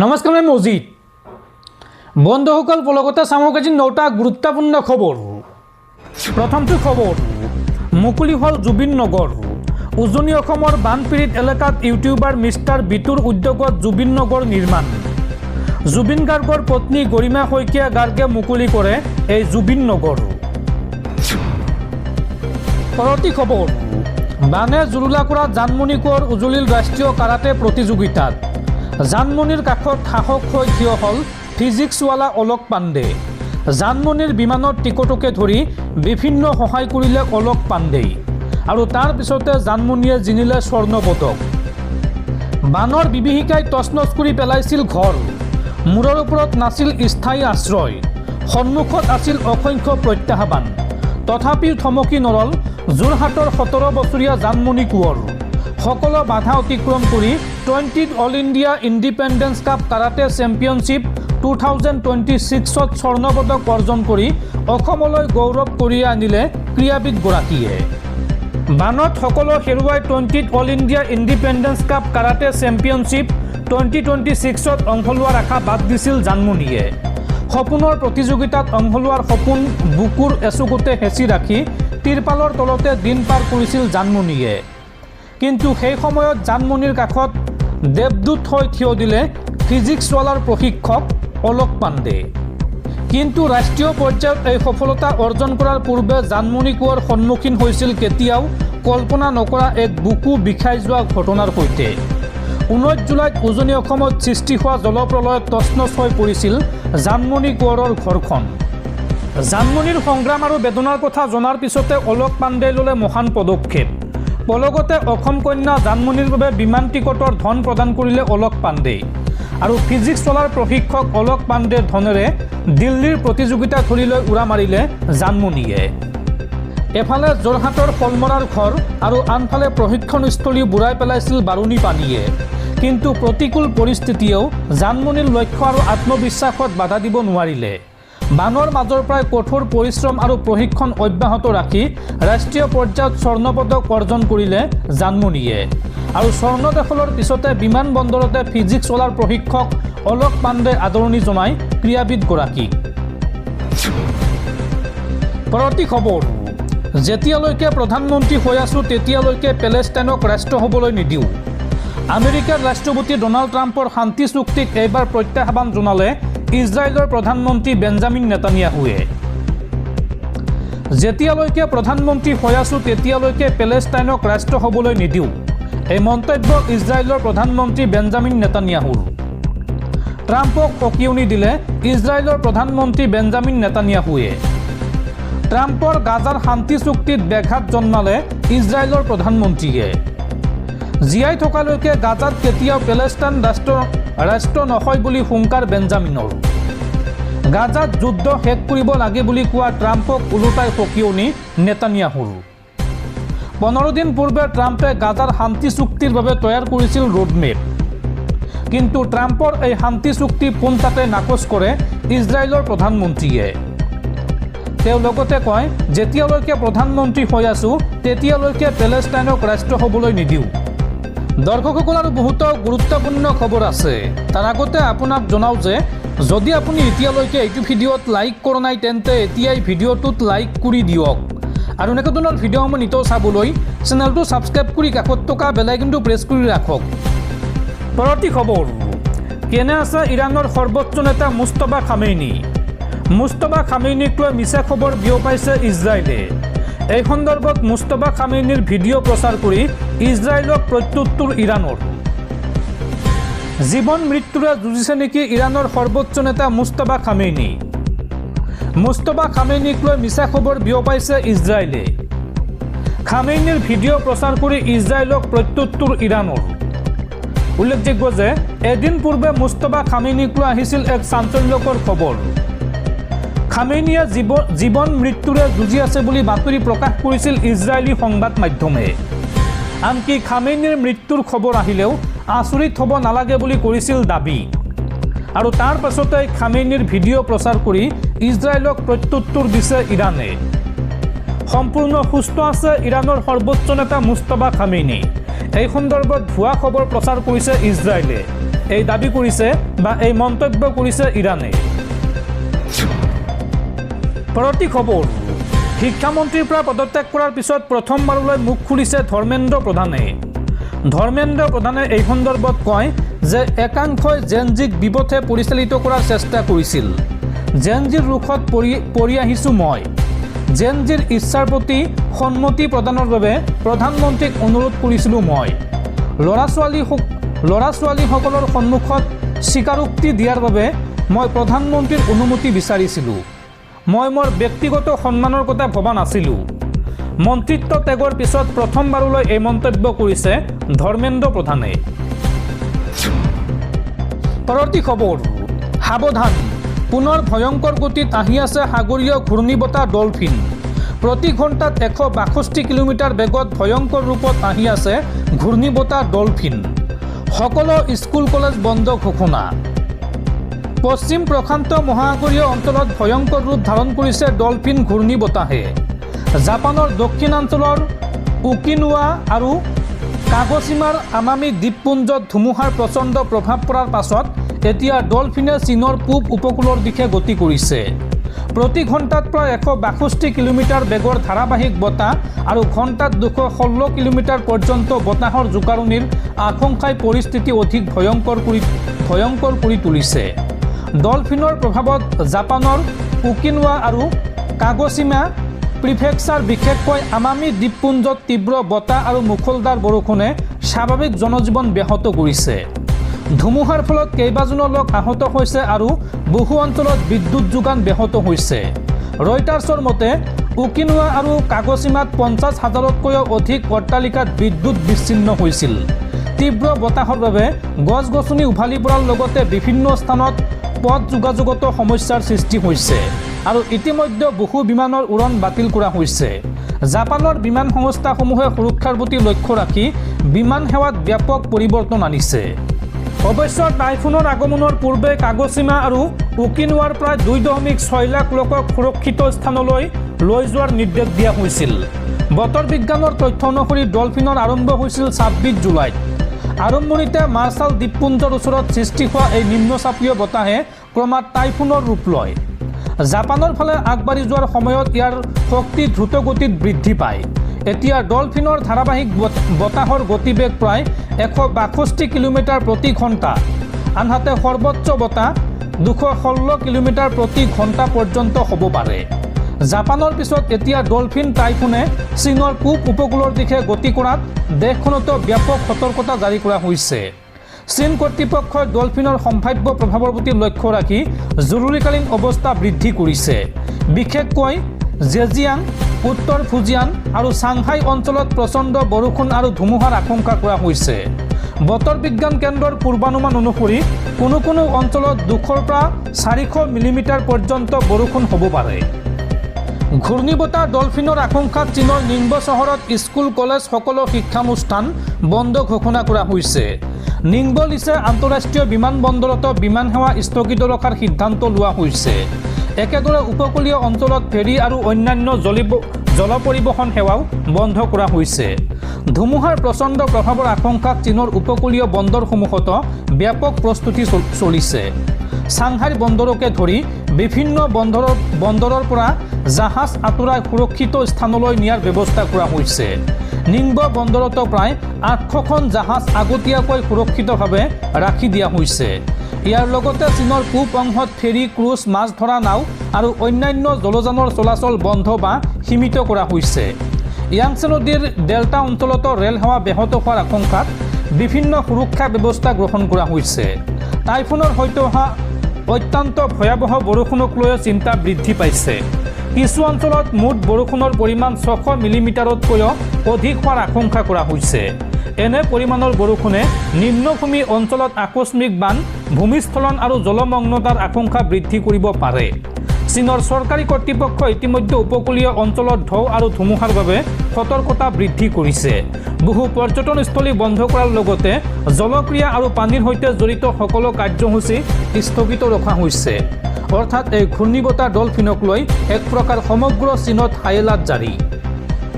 নমস্কাৰ মই মজিদ বন্ধুসকল পলকতে চামক আজি 9টা গুৰুত্বপূৰ্ণ খবৰ। প্ৰথমটো খবৰ মুকলি হল জুবিন নগৰ। উজনি অসমৰ বানপীড়িত এলেকাত ইউটিউবাৰ মিষ্টাৰ বিটুৰ উদ্যোগত জুবিন নগৰ নিৰ্মাণ। জুবিন গাৰ্গৰ পত্নী গৰিমা শইকীয়া গাৰ্গে মুকলি কৰে এই জুবিন নগৰ। পৰৱৰ্তী খবৰ বানে জুৰুলা কৰা জানমণি কোঁৱৰ উজলিল ৰাষ্ট্ৰীয় কাৰাটে প্ৰতিযোগিতাত। জানমণিৰ কাষত সাহস হৈ থিয় হ'ল ফিজিক্সৱালা অলোক পাণ্ডে। জানমণিৰ বিমানৰ টিকটকে ধৰি বিভিন্ন সহায় কৰিলে অলোক পাণ্ডেই আৰু তাৰ পিছতে জানমণিয়ে জিনিলে স্বৰ্ণ পদক। বানৰ বিভীষিকাই তছনছ কৰি পেলাইছিল ঘৰ। মূৰৰ ওপৰত নাছিল স্থায়ী আশ্ৰয়, সন্মুখত আছিল অসংখ্য প্ৰত্যাহ্বান। তথাপিও থমকি নৰল যোৰহাটৰ 17 বছৰীয়া জানমণি কোঁৱৰ। সকলো বাধা অতিক্ৰম কৰি 20th all India independence cup karate championship 2026ত স্বৰ্ণ পদক অৰ্জন কৰি অসমলৈ গৌৰৱ কঢ়িয়াই আনিলে ক্ৰীড়াবিদগৰাকীয়ে। বানত সকলো হেৰুৱাই 20th all India independence cup karate championship 2026ত অংশ লোৱাৰ আশা বাদ দিছিল জানমণিয়ে। সপোনৰ প্ৰতিযোগিতাত অংশ লোৱাৰ সপোন বুকুৰ এচুকুতে হেঁচি ৰাখি তিৰপালৰ তলতে দিন পাৰ কৰিছিল জানমণিয়ে। কিন্তু সেই সময়ত জানমণিৰ কাষত দেৱদূত হৈ থিয় দিলে ফিজিক্সৱালাৰ প্ৰশিক্ষক অলোক পাণ্ডে। কিন্তু ৰাষ্ট্ৰীয় পৰ্যায়ত এই সফলতা অৰ্জন কৰাৰ পূৰ্বে জানমণি কোঁৱৰ সন্মুখীন হৈছিল কেতিয়াও কল্পনা নকৰা এক বুকু বিষাই যোৱা ঘটনাৰ সৈতে। 19 জুলাইত উজনি অসমত সৃষ্টি হোৱা জলপ্ৰলয়ত তছনছ হৈ পৰিছিল জানমণি কোঁৱৰৰ ঘৰখন। জানমণিৰ সংগ্ৰাম আৰু বেদনাৰ কথা জনাৰ পিছতে অলোক পাণ্ডেই ল'লে মহান পদক্ষেপ। পলকতে অসম কন্যা জানমণিৰ বাবে বিমান টিকটৰ ধন প্ৰদান কৰিলে অলোক পাণ্ডেই আৰু ফিজিক্সৱালাৰ প্ৰশিক্ষক অলোক পাণ্ডেৰ ধনেৰে দিল্লীৰ প্ৰতিযোগিতাথলীলৈ উৰা মাৰিলে জানমণিয়ে। এফালে যোৰহাটৰ শলমৰাৰ ঘৰ আৰু আনফালে প্ৰশিক্ষণস্থলী বুৰাই পেলাইছিল বাৰুণী পানীয়ে। কিন্তু প্ৰতিকূল পৰিস্থিতিয়েও জানমণিৰ লক্ষ্য আৰু আত্মবিশ্বাসত বাধা দিব নোৱাৰিলে। বানৰ মাজৰ পৰাই কঠোৰ পৰিশ্ৰম আৰু প্ৰশিক্ষণ অব্যাহত ৰাখি ৰাষ্ট্ৰীয় পৰ্যায়ত স্বৰ্ণ পদক অৰ্জন কৰিলে জানমণিয়ে আৰু স্বৰ্ণ দখলৰ পিছতে বিমানবন্দৰতে ফিজিক্সৱালাৰ প্ৰশিক্ষক অলোক পাণ্ডে আদৰণি জনায় ক্ৰীড়াবিদগৰাকীক। পৰৱৰ্তী খবৰ যেতিয়ালৈকে প্ৰধানমন্ত্ৰী হৈ আছোঁ তেতিয়ালৈকে পেলেষ্টাইনক ৰাষ্ট্ৰ হ'বলৈ নিদিওঁ। আমেৰিকাৰ ৰাষ্ট্ৰপতি ডনাল্ড ট্ৰাম্পৰ শান্তি চুক্তিক এইবাৰ প্ৰত্যাহ্বান জনালে ইজৰাইলৰ প্ৰধানমন্ত্ৰী বেঞ্জামিন নেতানিয়াহুৱে। যেতিয়ালৈকে প্ৰধানমন্ত্ৰী হৈ আছোঁ তেতিয়ালৈকে পেলেষ্টাইনক ৰাষ্ট্ৰ হ'বলৈ নিদিওঁ, এই মন্তব্য ইজৰাইলৰ প্ৰধানমন্ত্ৰী বেঞ্জামিন নেতানিয়াহুৰ। ট্ৰাম্পক সকিয়নি দিলে ইজৰাইলৰ প্ৰধানমন্ত্ৰী বেঞ্জামিন নেতানিয়াহুৱে। ট্ৰাম্পৰ গাজাৰ শান্তি চুক্তিত ব্যাঘাত জন্মালে ইজৰাইলৰ প্ৰধানমন্ত্ৰীয়ে। জীয়াই থকালৈকে গাজাত কেতিয়াও পেলেষ্টাইন ৰাষ্ট্ৰ নহয় বুলি হুংকাৰ বেঞ্জামিনৰ। গাজাত যুদ্ধ শেষ কৰিব লাগে বুলি কোৱা ট্ৰাম্পক ওলোটাই সকিয়নি নেতানিয়াহুৰ। 15 দিন পূৰ্বে ট্ৰাম্পে গাজাৰ শান্তি চুক্তিৰ বাবে তৈয়াৰ কৰিছিল ৰোডমেপ। কিন্তু ট্ৰাম্পৰ এই শান্তি চুক্তি পোনচাতে নাকচ কৰে ইজৰাইলৰ প্ৰধানমন্ত্ৰীয়ে। তেওঁ লগতে কয়, যেতিয়ালৈকে প্ৰধানমন্ত্ৰী হৈ আছোঁ তেতিয়ালৈকে পেলেষ্টাইনক ৰাষ্ট্ৰ হ'বলৈ নিদিওঁ। দৰ্শকসকল আৰু বহুতো গুৰুত্বপূৰ্ণ খবৰ আছে। তাৰ আগতে আপোনাক জনাওঁ যে যদি আপুনি এতিয়ালৈকে এইটো ভিডিঅ'ত লাইক কৰা নাই তেন্তে এতিয়াই ভিডিঅ'টোত লাইক কৰি দিয়ক আৰু এনেকুৱা ধৰণৰ ভিডিঅ'সমূহ নিতৌ চাবলৈ চেনেলটো ছাবস্ক্ৰাইব কৰি কাষত থকা বেল আইকনটো প্ৰেছ কৰি ৰাখক। পৰৱৰ্তী খবৰ কেনে আছে ইৰাণৰ সৰ্বোচ্চ নেতা মুস্তফা খামেইনি। মুস্তফা খামেইনিক লৈ মিছা খবৰ বিয়পাইছে ইজৰাইলে। এই সন্দৰ্ভত মুস্তফা খামেইনিৰ ভিডিঅ' প্ৰচাৰ কৰি ইজৰাইলক প্ৰত্যুত্তৰ ইৰাণৰ। জীৱন মৃত্যুৰে যুঁজিছে নেকি ইৰাণৰ সৰ্বোচ্চ নেতা মুস্তফা খামেইনি। মুস্তফা খামেইনিক লৈ মিছা খবৰ বিয়পাইছে ইজৰাইলে। খামেইনিৰ ভিডিঅ' প্ৰচাৰ কৰি ইজৰাইলক প্ৰত্যুত্তৰ ইৰাণৰ। উল্লেখযোগ্য যে এদিন পূৰ্বে মুস্তফা খামেইনিক লৈ আহিছিল এক চাঞ্চল্যকৰ খবৰ। খামেইনিয়ে জীৱন মৃত্যুৰে যুঁজি আছে বুলি বাতৰি প্ৰকাশ কৰিছিল ইজৰাইলী সংবাদ মাধ্যমে। আনকি খামেইনিৰ মৃত্যুৰ খবৰ আহিলেও আচৰিত হ'ব নালাগে বুলি কৰিছিল দাবী আৰু তাৰ পাছতে খামেইনিৰ ভিডিঅ' প্ৰচাৰ কৰি ইজৰাইলক প্ৰত্যুত্তৰ দিছে ইৰাণে। সম্পূৰ্ণ সুস্থ আছে ইৰাণৰ সৰ্বোচ্চ নেতা মুস্তফা খামেইনি। এই সন্দৰ্ভত ভুৱা খবৰ প্ৰচাৰ কৰিছে ইজৰাইলে। এই দাবী কৰিছে বা এই মন্তব্য কৰিছে ইৰাণে। পৰৱৰ্তী খবৰ, শিক্ষামন্ত্ৰীৰ পৰা পদত্যাগ কৰাৰ পিছত প্ৰথমবাৰলৈ মুখ খুলিছে ধৰ্মেন্দ্ৰ প্ৰধানে। ধৰ্মেন্দ্ৰ প্ৰধানে এই সন্দৰ্ভত কয় যে একাংশই জেনজিক বিপথে পৰিচালিত কৰাৰ চেষ্টা কৰিছিল। জেনজিৰ ৰোষত পৰি আহিছোঁ মই। জেনজিৰ ইচ্ছাৰ প্ৰতি সন্মতি প্ৰদানৰ বাবে প্ৰধানমন্ত্ৰীক অনুৰোধ কৰিছিলোঁ মই। ল'ৰা ছোৱালীসকলৰ সন্মুখত স্বীকাৰোক্তি দিয়াৰ বাবে মই প্ৰধানমন্ত্ৰীৰ অনুমতি বিচাৰিছিলোঁ। মই মোৰ ব্যক্তিগত সন্মানৰ কথা ভবা নাছিলোঁ। মন্ত্ৰিত্ব ত্যাগৰ পিছত প্ৰথমবাৰলৈ এই মন্তব্য কৰিছে ধৰ্মেন্দ্ৰ প্ৰধানে। পৰৱৰ্তী খবৰ, সাৱধান, পুনৰ ভয়ংকৰ গতিত আহি আছে সাগৰীয় ঘূৰ্ণীবতাহ ডলফিন। প্ৰতি ঘণ্টাত 162 কিলোমিটাৰ বেগত ভয়ংকৰ ৰূপত আহি আছে ঘূৰ্ণীবতাহ ডলফিন। সকলো স্কুল কলেজ বন্ধ ঘোষণা। পশ্চিম প্ৰশান্ত মহাসাগৰীয় অঞ্চলত ভয়ংকৰ ৰূপ ধাৰণ কৰিছে ডলফিন ঘূৰ্ণীবতাহে। জাপানৰ দক্ষিণাঞ্চলৰ ওকিনোৱা আৰু কাগোছিমাৰ আমামি দ্বীপপুঞ্জত ধুমুহাৰ প্ৰচণ্ড প্ৰভাৱ পৰাৰ পাছত এতিয়া ডলফিনে চীনৰ পূব উপকূলৰ দিশে গতি কৰিছে। প্ৰতি ঘণ্টাত প্ৰায় 162 কিলোমিটাৰ বেগৰ ধাৰাবাহিক বতাহ আৰু ঘণ্টাত 216 কিলোমিটাৰ পৰ্যন্ত বতাহৰ জোকাৰণিৰ আশংকাই পৰিস্থিতি অধিক ভয়ংকৰ কৰি তুলিছে। ডলফিনৰ প্ৰভাৱত জাপানৰ ওকিনোৱা আৰু কাগোছিমা প্ৰিফেকচাৰ, বিশেষকৈ আমামি দ্বীপপুঞ্জত তীব্ৰ বতাহ আৰু মুখলধাৰ বৰষুণে স্বাভাৱিক জনজীৱন ব্যাহত কৰিছে। ধুমুহাৰ ফলত কেইবাজনো লোক আহত হৈছে আৰু বহু অঞ্চলত বিদ্যুৎ যোগান ব্যাহত হৈছে। ৰয়টাৰ্ছৰ মতে ওকিনোৱা আৰু কাগোছিমাত 50,000তকৈও অধিক অট্টালিকাত বিদ্যুৎ বিচ্ছিন্ন হৈছিল। তীব্ৰ বতাহৰ বাবে গছ গছনি উভালি পৰাৰ লগতে বিভিন্ন স্থানত পথ যোগাযোগতো সমস্যাৰ সৃষ্টি হৈছে আৰু ইতিমধ্যে বহু বিমানৰ উৰণ বাতিল কৰা হৈছে। জাপানৰ বিমান সংস্থাসমূহে সুৰক্ষাৰ প্ৰতি লক্ষ্য ৰাখি বিমান সেৱাত ব্যাপক পৰিৱৰ্তন আনিছে। অৱশ্যে টাইফুনৰ আগমনৰ পূৰ্বে কাগোছিমা আৰু ওকিনোৱাৰ প্ৰায় 2.6 লাখ লোকক সুৰক্ষিত স্থানলৈ লৈ যোৱাৰ নিৰ্দেশ দিয়া হৈছিল। বতৰ বিজ্ঞানৰ তথ্য অনুসৰি ডলফিনৰ আৰম্ভ হৈছিল 26 জুলাইত। আৰম্ভণিতে মাৰ্শ্বাল দ্বীপপুঞ্জৰ ওচৰত সৃষ্টি হোৱা এই নিম্নচাপীয় বতাহে ক্ৰমাৎ টাইফুনৰ ৰূপ লয়। জাপানৰ ফালে আগবাঢ়ি যোৱাৰ সময়ত ইয়াৰ শক্তি দ্ৰুতগতিত বৃদ্ধি পায়। এতিয়া ডলফিনৰ ধাৰাবাহিক বতাহৰ গতিবেগ প্ৰায় 162 কিলোমিটাৰ প্ৰতি ঘণ্টা, আনহাতে সৰ্বোচ্চ বতাহ 216 কিলোমিটাৰ প্ৰতি ঘণ্টা পৰ্যন্ত হ'ব পাৰে। জাপানৰ পিছত এতিয়া ডলফিন টাইফুনে চীনৰ পূব উপকূলৰ দিশে গতি কৰাত দেশখনতো ব্যাপক সতৰ্কতা জাৰি কৰা হৈছে। চীন কৰ্তৃপক্ষই ডলফিনৰ সম্ভাৱ্য প্ৰভাৱৰ প্ৰতি লক্ষ্য ৰাখি জৰুৰীকালীন অৱস্থা বৃদ্ধি কৰিছে। বিশেষকৈ জেজিয়াং, উত্তৰ ফুজিয়ান আৰু চাংহাই অঞ্চলত প্ৰচণ্ড বৰষুণ আৰু ধুমুহাৰ আশংকা কৰা হৈছে। বতৰ বিজ্ঞান কেন্দ্ৰৰ পূৰ্বানুমান অনুসৰি কোনো অঞ্চলত 200 পৰা 400 মিলিমিটাৰ পৰ্যন্ত বৰষুণ হ'ব পাৰে। ঘূৰ্ণীবতাহ ডলফিনৰ আশংকাত চীনৰ নিংবো চহৰত স্কুল কলেজ সকলো শিক্ষানুষ্ঠান বন্ধ ঘোষণা কৰা হৈছে। নিংবো লিছে আন্তঃৰাষ্ট্ৰীয় বিমানবন্দৰতো বিমান সেৱা স্থগিত ৰখাৰ সিদ্ধান্ত লোৱা হৈছে। একেদৰে উপকূলীয় অঞ্চলত ফেৰী আৰু অন্যান্য জল পৰিবহণ সেৱাও বন্ধ কৰা হৈছে। ধুমুহাৰ প্ৰচণ্ড প্ৰভাৱৰ আশংকাত চীনৰ উপকূলীয় বন্দৰসমূহতো ব্যাপক প্ৰস্তুতি চলিছে। চাংহাই বন্দৰকে ধৰি বিভিন্ন বন্দৰৰ পৰা জাহাজ আঁতৰাই সুৰক্ষিত স্থানলৈ নিয়াৰ ব্যৱস্থা কৰা হৈছে। নিংবো বন্দৰতো প্ৰায় 800খন জাহাজ আগতীয়াকৈ সুৰক্ষিতভাৱে ৰাখি দিয়া হৈছে। ইয়াৰ লগতে চীনৰ পূব অংশত ফেৰী, ক্ৰুজ, মাছ ধৰা নাও আৰু অন্যান্য জলযানৰ চলাচল বন্ধ বা সীমিত কৰা হৈছে। ইয়াংছে নদীৰ ডেল্টা অঞ্চলতো ৰেল সেৱা ব্যাহত হোৱাৰ আশংকাত বিভিন্ন সুৰক্ষা ব্যৱস্থা গ্ৰহণ কৰা হৈছে। টাইফুনৰ সৈতে অহা অত্যন্ত ভয়াৱহ বৰষুণক লৈ চিন্তা বৃদ্ধি পাইছে। কিছু অঞ্চলত মুঠ বৰষুণৰ পৰিমাণ 600 মিলিমিটাৰতকৈও অধিক হোৱাৰ আশংকা কৰা হৈছে। এনে পৰিমাণৰ বৰষুণে নিম্নভূমি অঞ্চলত আকস্মিক বান, ভূমিস্খলন আৰু জলমগ্নতাৰ আশংকা বৃদ্ধি কৰিব পাৰে। চীনৰ চৰকাৰী কৰ্তৃপক্ষই ইতিমধ্যে উপকূলীয় অঞ্চলত ঢৌ আৰু ধুমুহাৰ বাবে সতৰ্কতা বৃদ্ধি কৰিছে। বহু পৰ্যটনস্থলী বন্ধ কৰাৰ লগতে জলক্ৰিয়া আৰু পানীৰ সৈতে জড়িত সকলো কাৰ্যসূচী স্থগিত ৰখা হৈছে। অৰ্থাৎ এই ঘূৰ্ণীবতাহ ডলফিনক লৈ এক প্ৰকাৰ সমগ্ৰ চীনত হাই এলাৰ্ট জাৰি।